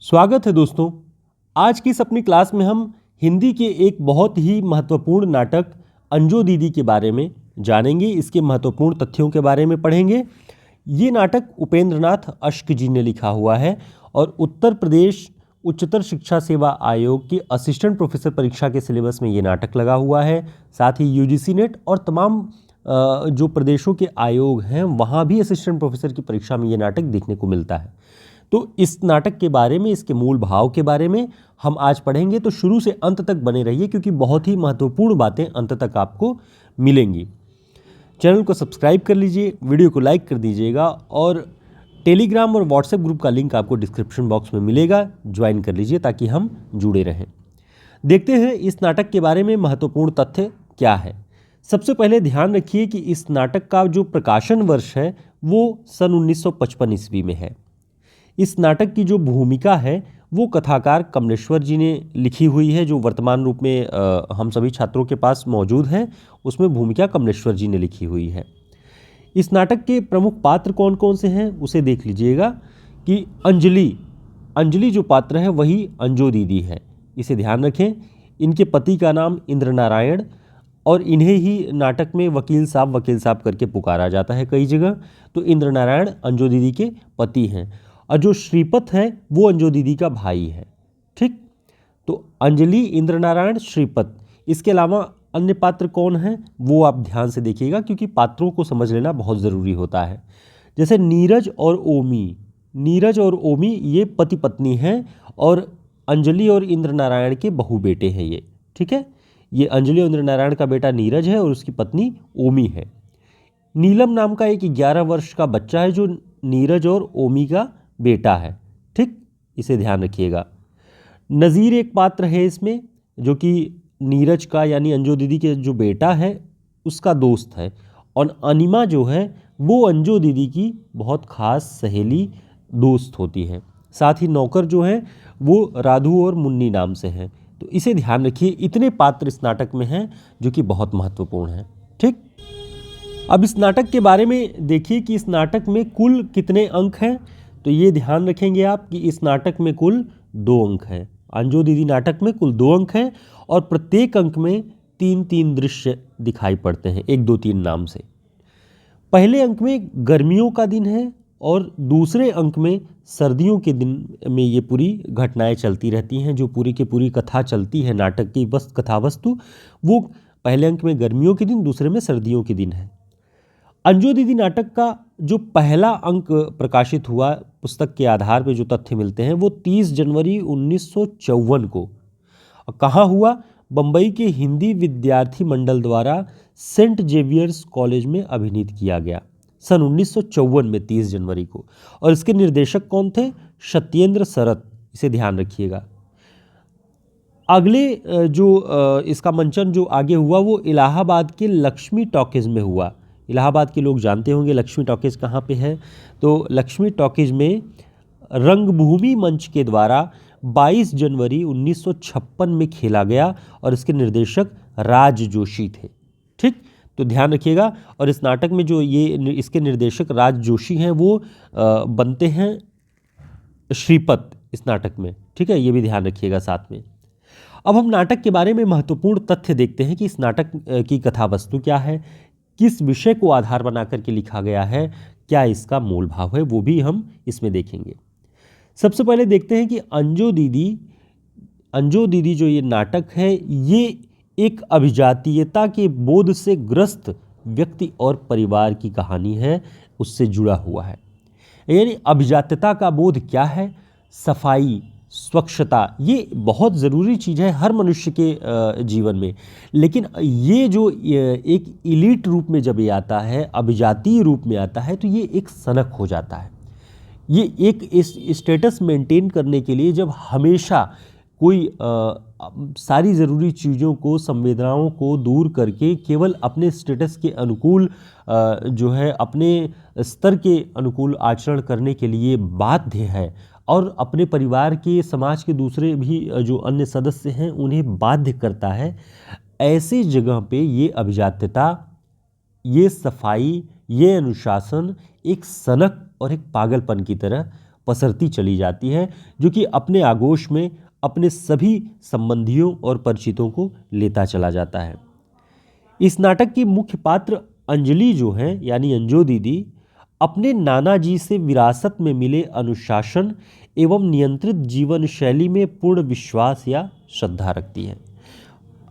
स्वागत है दोस्तों। आज की इस अपनी क्लास में हम हिंदी के एक बहुत ही महत्वपूर्ण नाटक अंजू दीदी के बारे में जानेंगे। इसके महत्वपूर्ण तथ्यों के बारे में पढ़ेंगे। ये नाटक उपेंद्र नाथ अश्क जी ने लिखा हुआ है और उत्तर प्रदेश उच्चतर शिक्षा सेवा आयोग की असिस्टेंट प्रोफेसर परीक्षा के सिलेबस में ये नाटक लगा हुआ है। साथ ही यूजीसी नेट और तमाम जो प्रदेशों के आयोग हैं वहाँ भी असिस्टेंट प्रोफेसर की परीक्षा में ये नाटक देखने को मिलता है। तो इस नाटक के बारे में, इसके मूल भाव के बारे में हम आज पढ़ेंगे। तो शुरू से अंत तक बने रहिए क्योंकि बहुत ही महत्वपूर्ण बातें अंत तक आपको मिलेंगी। चैनल को सब्सक्राइब कर लीजिए, वीडियो को लाइक कर दीजिएगा और टेलीग्राम और व्हाट्सएप ग्रुप का लिंक आपको डिस्क्रिप्शन बॉक्स में मिलेगा, ज्वाइन कर लीजिए ताकि हम जुड़े रहें। देखते हैं इस नाटक के बारे में महत्वपूर्ण तथ्य क्या है। सबसे पहले ध्यान रखिए कि इस नाटक का जो प्रकाशन वर्ष है वो सन 1955 ईस्वी में है। इस नाटक की जो भूमिका है वो कथाकार कमलेश्वर जी ने लिखी हुई है, जो वर्तमान रूप में हम सभी छात्रों के पास मौजूद है। उसमें भूमिका कमलेश्वर जी ने लिखी हुई है। इस नाटक के प्रमुख पात्र कौन कौन से हैं उसे देख लीजिएगा कि अंजलि जो पात्र है वही अंजू दीदी है, इसे ध्यान रखें। इनके पति का नाम इंद्र नारायण और इन्हें ही नाटक में वकील साहब करके पुकारा जाता है कई जगह। तो इंद्र नारायण अंजू दीदी के पति हैं और जो श्रीपत है वो अंजू दीदी का भाई है। ठीक, तो अंजलि, इंद्र नारायण, श्रीपत। इसके अलावा अन्य पात्र कौन हैं वो आप ध्यान से देखिएगा क्योंकि पात्रों को समझ लेना बहुत ज़रूरी होता है। जैसे नीरज और ओमी ये पति पत्नी हैं और अंजलि और इंद्र नारायण के बहू बेटे हैं ये। ठीक है, ये अंजलि और इंद्र नारायण का बेटा नीरज है और उसकी पत्नी ओमी है। नीलम नाम का एक 11 वर्ष का बच्चा है जो नीरज और ओमी का बेटा है। ठीक, इसे ध्यान रखिएगा। नज़ीर एक पात्र है इसमें जो कि नीरज का यानी अंजू दीदी के जो बेटा है उसका दोस्त है और अनिमा जो है वो अंजू दीदी की बहुत खास सहेली दोस्त होती है। साथ ही नौकर जो हैं वो राधु और मुन्नी नाम से हैं। तो इसे ध्यान रखिए, इतने पात्र इस नाटक में हैं जो कि बहुत महत्वपूर्ण हैं। ठीक, अब इस नाटक के बारे में देखिए कि इस नाटक में कुल कितने अंक हैं। तो ये ध्यान रखेंगे आप कि इस नाटक में कुल 2 अंक हैं। अंजू दीदी नाटक में कुल 2 अंक हैं और प्रत्येक अंक में 3-3 दृश्य दिखाई पड़ते हैं 1, 2, 3 नाम से। पहले अंक में गर्मियों का दिन है और दूसरे अंक में सर्दियों के दिन में ये पूरी घटनाएं चलती रहती हैं। जो पूरी की पूरी कथा चलती है, नाटक की कथा वस्तु, वो पहले अंक में गर्मियों के दिन, दूसरे में सर्दियों के दिन है। अंजू दीदी नाटक का जो पहला अंक प्रकाशित हुआ पुस्तक के आधार पर जो तथ्य मिलते हैं वो 30 जनवरी 1954 को कहाँ हुआ? बम्बई के हिंदी विद्यार्थी मंडल द्वारा सेंट जेवियर्स कॉलेज में अभिनीत किया गया सन 1954 में 30 जनवरी को। और इसके निर्देशक कौन थे? सत्येंद्र सरत, इसे ध्यान रखिएगा। अगले जो इसका मंचन जो आगे हुआ वो इलाहाबाद के लक्ष्मी टॉकीज में हुआ। इलाहाबाद के लोग जानते होंगे लक्ष्मी टॉकीज कहाँ पे है। तो लक्ष्मी टॉकीज में रंगभूमि मंच के द्वारा 22 जनवरी 1956 में खेला गया और इसके निर्देशक राज जोशी थे। ठीक, तो ध्यान रखिएगा। और इस नाटक में जो इसके निर्देशक राज जोशी हैं वो बनते हैं श्रीपत इस नाटक में। ठीक है, ये भी ध्यान रखिएगा साथ में। अब हम नाटक के बारे में महत्वपूर्ण तथ्य देखते हैं कि इस नाटक की कथा वस्तु क्या है, किस विषय को आधार बना करके लिखा गया है, क्या इसका मूल भाव है, वो भी हम इसमें देखेंगे। सबसे पहले देखते हैं कि अंजू दीदी जो ये नाटक है ये एक अभिजातीयता के बोध से ग्रस्त व्यक्ति और परिवार की कहानी है, उससे जुड़ा हुआ है। यानी अभिजात्यता का बोध क्या है? सफाई, स्वच्छता, ये बहुत ज़रूरी चीज़ है हर मनुष्य के जीवन में। लेकिन ये जो एक इलीट रूप में जब ये आता है, अभिजातीय रूप में आता है, तो ये एक सनक हो जाता है। ये एक इस स्टेटस मेंटेन करने के लिए जब हमेशा कोई सारी ज़रूरी चीज़ों को, संवेदनाओं को दूर करके केवल अपने स्टेटस के अनुकूल जो है अपने स्तर के अनुकूल आचरण करने के लिए बाध्य है और अपने परिवार के, समाज के दूसरे भी जो अन्य सदस्य हैं उन्हें बाध्य करता है, ऐसी जगह पे ये अभिजात्यता, ये सफाई, ये अनुशासन एक सनक और एक पागलपन की तरह पसरती चली जाती है, जो कि अपने आगोश में अपने सभी संबंधियों और परिचितों को लेता चला जाता है। इस नाटक की मुख्य पात्र अंजलि जो है यानी अंजू दीदी, अपने नाना जी से विरासत में मिले अनुशासन एवं नियंत्रित जीवन शैली में पूर्ण विश्वास या श्रद्धा रखती है।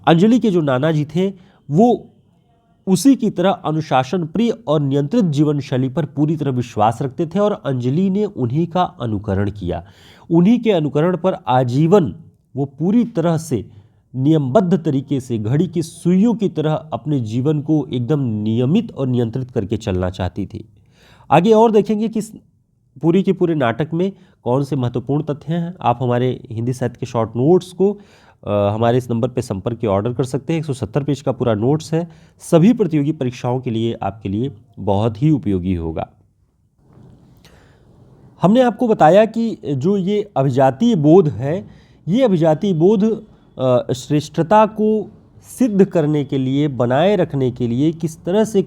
अंजलि के जो नाना जी थे वो उसी की तरह अनुशासन प्रिय और नियंत्रित जीवन शैली पर पूरी तरह विश्वास रखते थे और अंजलि ने उन्हीं का अनुकरण किया। उन्हीं के अनुकरण पर आजीवन वो पूरी तरह से नियमबद्ध तरीके से घड़ी की सुइयों की तरह अपने जीवन को एकदम नियमित और नियंत्रित करके चलना चाहती थी। आगे और देखेंगे कि पूरी के पूरे नाटक में कौन से महत्वपूर्ण तथ्य हैं। आप हमारे हिंदी साहित्य के शॉर्ट नोट्स को हमारे इस नंबर पे संपर्क के ऑर्डर कर सकते हैं। 170 पेज का पूरा नोट्स है, सभी प्रतियोगी परीक्षाओं के लिए आपके लिए बहुत ही उपयोगी होगा। हमने आपको बताया कि जो ये अभिजातीय बोध है, ये अभिजातीय बोध श्रेष्ठता को सिद्ध करने के लिए, बनाए रखने के लिए किस तरह से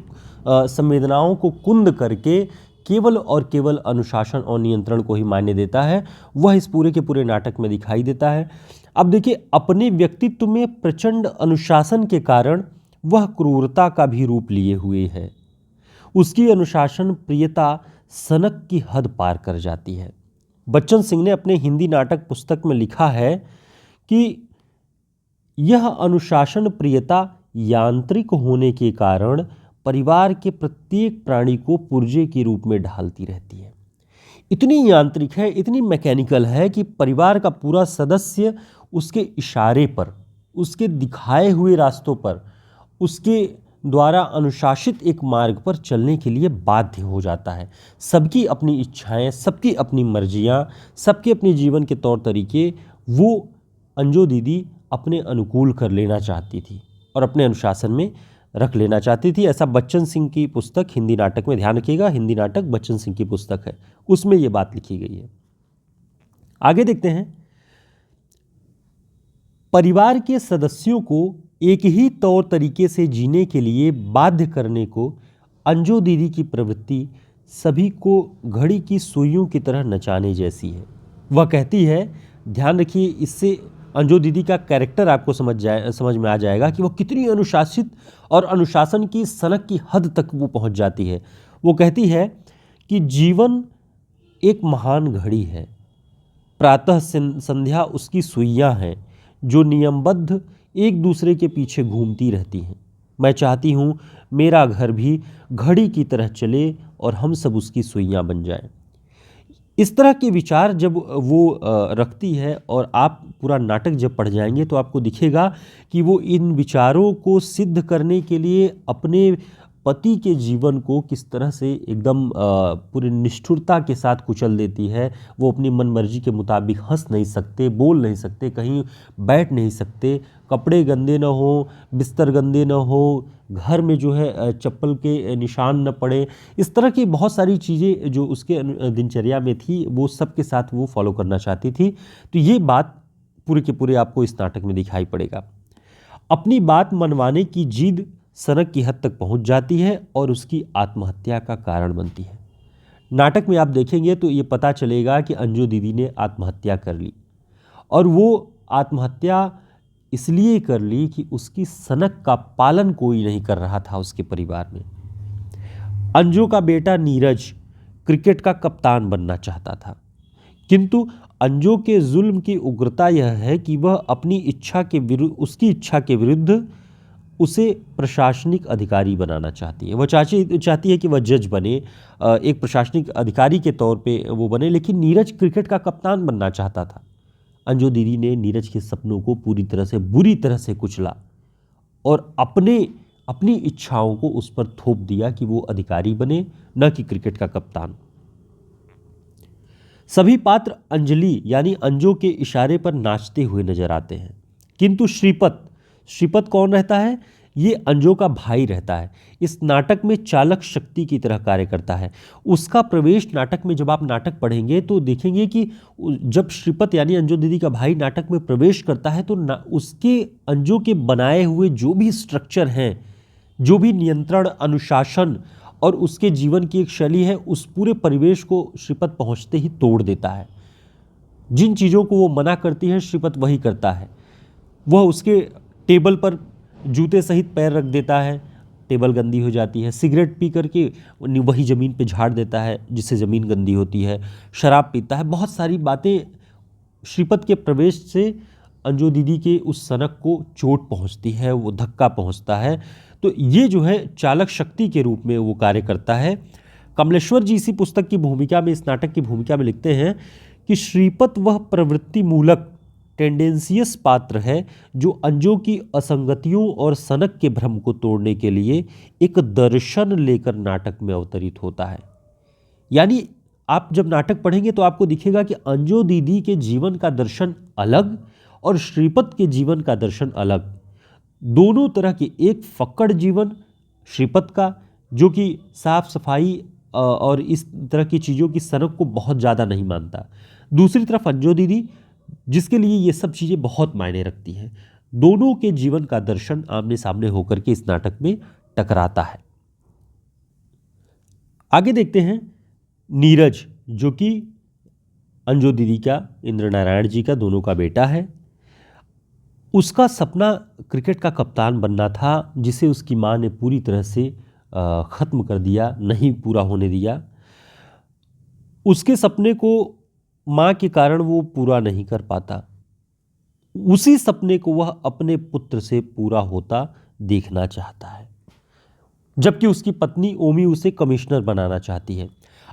संवेदनाओं को कुंद करके केवल और केवल अनुशासन और नियंत्रण को ही मान्य देता है, वह इस पूरे के पूरे नाटक में दिखाई देता है। अब देखिए, अपने व्यक्तित्व में प्रचंड अनुशासन के कारण वह क्रूरता का भी रूप लिए हुए है। उसकी अनुशासन प्रियता सनक की हद पार कर जाती है। बच्चन सिंह ने अपने हिंदी नाटक पुस्तक में लिखा है कि यह अनुशासन प्रियता यांत्रिक होने के कारण परिवार के प्रत्येक प्राणी को पुर्जे के रूप में ढालती रहती है। इतनी यांत्रिक है, इतनी मैकेनिकल है कि परिवार का पूरा सदस्य उसके इशारे पर, उसके दिखाए हुए रास्तों पर, उसके द्वारा अनुशासित एक मार्ग पर चलने के लिए बाध्य हो जाता है। सबकी अपनी इच्छाएं, सबकी अपनी मर्जियां, सबके अपने जीवन के तौर तरीके वो अंजू दीदी अपने अनुकूल कर लेना चाहती थी और अपने अनुशासन में रख लेना चाहती थी। ऐसा बच्चन सिंह की पुस्तक हिंदी नाटक में, ध्यान रखिएगा, हिंदी नाटक बच्चन सिंह की पुस्तक है, उसमें ये बात लिखी गई है। आगे देखते हैं, परिवार के सदस्यों को एक ही तौर तरीके से जीने के लिए बाध्य करने को अंजू दीदी की प्रवृत्ति सभी को घड़ी की सुइयों की तरह नचाने जैसी है। वह कहती है, ध्यान रखिए, इससे अंजू दीदी का कैरेक्टर आपको समझ में आ जाएगा कि वो कितनी अनुशासित और अनुशासन की सनक की हद तक वो पहुंच जाती है। वो कहती है कि जीवन एक महान घड़ी है, प्रातः संध्या उसकी सुइयां हैं जो नियमबद्ध एक दूसरे के पीछे घूमती रहती हैं। मैं चाहती हूँ मेरा घर भी घड़ी की तरह चले और हम सब उसकी सुइयां बन जाएं। इस तरह के विचार जब वो रखती है और आप पूरा नाटक जब पढ़ जाएंगे तो आपको दिखेगा कि वो इन विचारों को सिद्ध करने के लिए अपने पति के जीवन को किस तरह से एकदम पूरी निष्ठुरता के साथ कुचल देती है। वो अपनी मनमर्जी के मुताबिक हंस नहीं सकते, बोल नहीं सकते, कहीं बैठ नहीं सकते, कपड़े गंदे न हो, बिस्तर गंदे न हो, घर में जो है चप्पल के निशान न पड़े। इस तरह की बहुत सारी चीज़ें जो उसके दिनचर्या में थी वो सब के साथ वो फॉलो करना चाहती थी। तो ये बात पूरे के पूरे आपको इस नाटक में दिखाई पड़ेगा। अपनी बात मनवाने की जिद सनक की हद तक पहुंच जाती है और उसकी आत्महत्या का कारण बनती है। नाटक में आप देखेंगे तो ये पता चलेगा कि अंजू दीदी ने आत्महत्या कर ली और वो आत्महत्या इसलिए कर ली कि उसकी सनक का पालन कोई नहीं कर रहा था उसके परिवार में। अंजू का बेटा नीरज क्रिकेट का कप्तान बनना चाहता था, किंतु अंजू के जुल्म की उग्रता यह है कि वह अपनी इच्छा के विरुद्ध, उसकी इच्छा के विरुद्ध उसे प्रशासनिक अधिकारी बनाना चाहती है। वह चाहती है कि वह जज बने, एक प्रशासनिक अधिकारी के तौर पे वो बने, लेकिन नीरज क्रिकेट का कप्तान बनना चाहता था। अंजू दीदी ने नीरज के सपनों को पूरी तरह से, बुरी तरह से कुचला और अपनी इच्छाओं को उस पर थोप दिया कि वो अधिकारी बने, न कि क्रिकेट का कप्तान। सभी पात्र अंजलि यानी अंजू के इशारे पर नाचते हुए नजर आते हैं, किंतु श्रीपत कौन रहता है? ये अंजू का भाई रहता है। इस नाटक में चालक शक्ति की तरह कार्य करता है। उसका प्रवेश नाटक में जब आप नाटक पढ़ेंगे तो देखेंगे कि जब श्रीपत यानी अंजू दीदी का भाई नाटक में प्रवेश करता है तो उसके अंजू के बनाए हुए जो भी स्ट्रक्चर हैं, जो भी नियंत्रण, अनुशासन और उसके जीवन की एक शैली है, उस पूरे परिवेश को श्रीपत पहुंचते ही तोड़ देता है। जिन चीज़ों को वो मना करती है श्रीपत वही करता है। वह उसके टेबल पर जूते सहित पैर रख देता है, टेबल गंदी हो जाती है। सिगरेट पी करके वही ज़मीन पे झाड़ देता है जिससे ज़मीन गंदी होती है। शराब पीता है। बहुत सारी बातें श्रीपत के प्रवेश से अंजू दीदी के उस सनक को चोट पहुंचती है, वो धक्का पहुंचता है। तो ये जो है चालक शक्ति के रूप में वो कार्य करता है। कमलेश्वर जी इसी पुस्तक की भूमिका में, इस नाटक की भूमिका में लिखते हैं कि श्रीपत वह प्रवृत्ति मूलक टेंडेंसियस पात्र है जो अंजू की असंगतियों और सनक के भ्रम को तोड़ने के लिए एक दर्शन लेकर नाटक में अवतरित होता है। यानी आप जब नाटक पढ़ेंगे तो आपको दिखेगा कि अंजू दीदी के जीवन का दर्शन अलग और श्रीपत के जीवन का दर्शन अलग। दोनों तरह के, एक फक्कड़ जीवन श्रीपत का जो कि साफ सफाई और इस तरह की चीज़ों की सनक को बहुत ज़्यादा नहीं मानता। दूसरी तरफ अंजू दीदी जिसके लिए ये सब चीज़ें बहुत मायने रखती हैं। दोनों के जीवन का दर्शन आमने सामने होकर के इस नाटक में टकराता है। आगे देखते हैं नीरज, जो कि अंजू दीदी का, इंद्र नारायण जी का, दोनों का बेटा है। उसका सपना क्रिकेट का कप्तान बनना था, जिसे उसकी माँ ने पूरी तरह से ख़त्म कर दिया, नहीं पूरा होने दिया। उसके सपने को माँ के कारण वो पूरा नहीं कर पाता। उसी सपने को वह अपने पुत्र से पूरा होता देखना चाहता है, जबकि उसकी पत्नी ओमी उसे कमिश्नर बनाना चाहती है।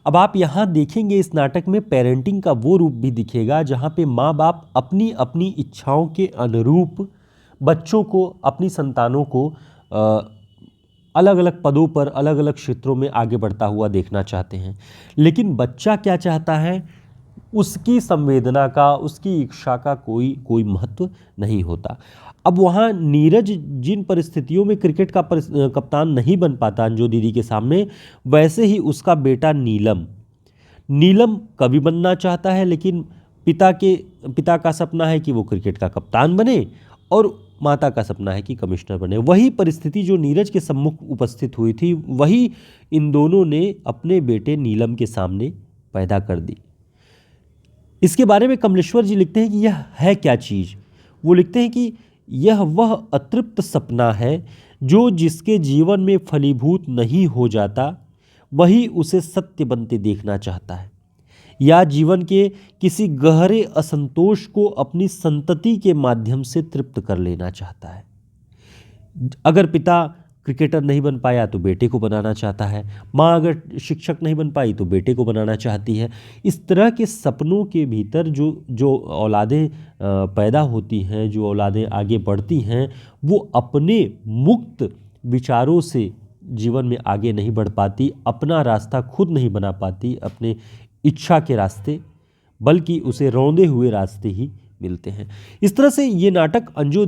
अब आप यहाँ देखेंगे इस नाटक में पेरेंटिंग का वो रूप भी दिखेगा जहाँ पे माँ बाप अपनी अपनी इच्छाओं के अनुरूप बच्चों को, अपनी संतानों को अलग अलग पदों पर, अलग अलग क्षेत्रों में आगे बढ़ता हुआ देखना चाहते हैं। लेकिन बच्चा क्या चाहता है, उसकी संवेदना का, उसकी इच्छा का कोई महत्व नहीं होता। अब वहाँ नीरज जिन परिस्थितियों में क्रिकेट का कप्तान नहीं बन पाता अंजू दीदी के सामने, वैसे ही उसका बेटा नीलम कवि बनना चाहता है, लेकिन पिता का सपना है कि वो क्रिकेट का कप्तान बने और माता का सपना है कि कमिश्नर बने। वही परिस्थिति जो नीरज के सम्मुख उपस्थित हुई थी, वही इन दोनों ने अपने बेटे नीलम के सामने पैदा कर दी। इसके बारे में कमलेश्वर जी लिखते हैं कि यह है क्या चीज़। वो लिखते हैं कि यह वह अतृप्त सपना है जो जिसके जीवन में फलीभूत नहीं हो जाता, वही उसे सत्य बनते देखना चाहता है, या जीवन के किसी गहरे असंतोष को अपनी संतति के माध्यम से तृप्त कर लेना चाहता है। अगर पिता क्रिकेटर नहीं बन पाया तो बेटे को बनाना चाहता है, माँ अगर शिक्षक नहीं बन पाई तो बेटे को बनाना चाहती है। इस तरह के सपनों के भीतर जो औलादें पैदा होती हैं, जो औलादें आगे बढ़ती हैं, वो अपने मुक्त विचारों से जीवन में आगे नहीं बढ़ पाती, अपना रास्ता खुद नहीं बना पाती, अपने इच्छा के रास्ते, बल्कि उसे रौंदे हुए रास्ते ही मिलते हैं। इस तरह से ये नाटक अंजू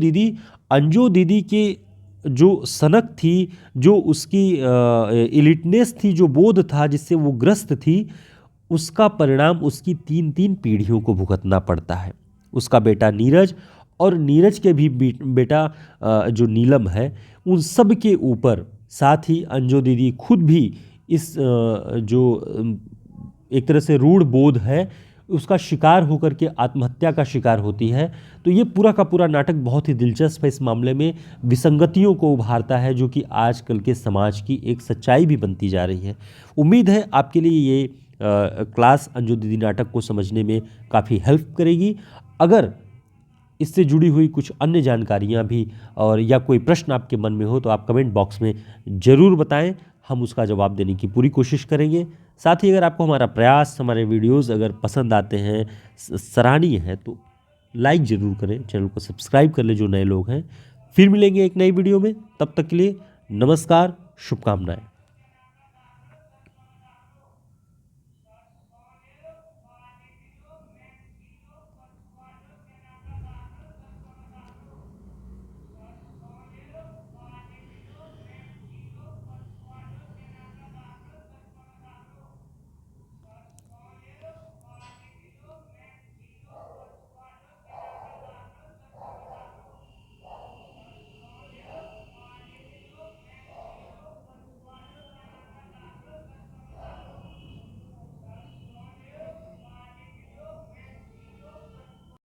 दीदी के जो सनक थी, जो उसकी इलिटनेस थी, जो बोध था जिससे वो ग्रस्त थी, उसका परिणाम उसकी तीन पीढ़ियों को भुगतना पड़ता है। उसका बेटा नीरज और नीरज के भी बेटा जो नीलम है, उन सब के ऊपर, साथ ही अंजू दीदी खुद भी इस जो एक तरह से रूढ़ बोध है उसका शिकार होकर के आत्महत्या का शिकार होती है। तो ये पूरा का पूरा नाटक बहुत ही दिलचस्प है। इस मामले में विसंगतियों को उभारता है, जो कि आजकल के समाज की एक सच्चाई भी बनती जा रही है। उम्मीद है आपके लिए ये क्लास अंजू दीदी नाटक को समझने में काफ़ी हेल्प करेगी। अगर इससे जुड़ी हुई कुछ अन्य जानकारियाँ भी और या कोई प्रश्न आपके मन में हो तो आप कमेंट बॉक्स में ज़रूर बताएं, हम उसका जवाब देने की पूरी कोशिश करेंगे। साथ ही अगर आपको हमारा प्रयास, हमारे वीडियोस अगर पसंद आते हैं, सराहनीय है, तो लाइक ज़रूर करें, चैनल को सब्सक्राइब कर ले जो नए लोग हैं। फिर मिलेंगे एक नई वीडियो में, तब तक के लिए नमस्कार, शुभकामनाएं।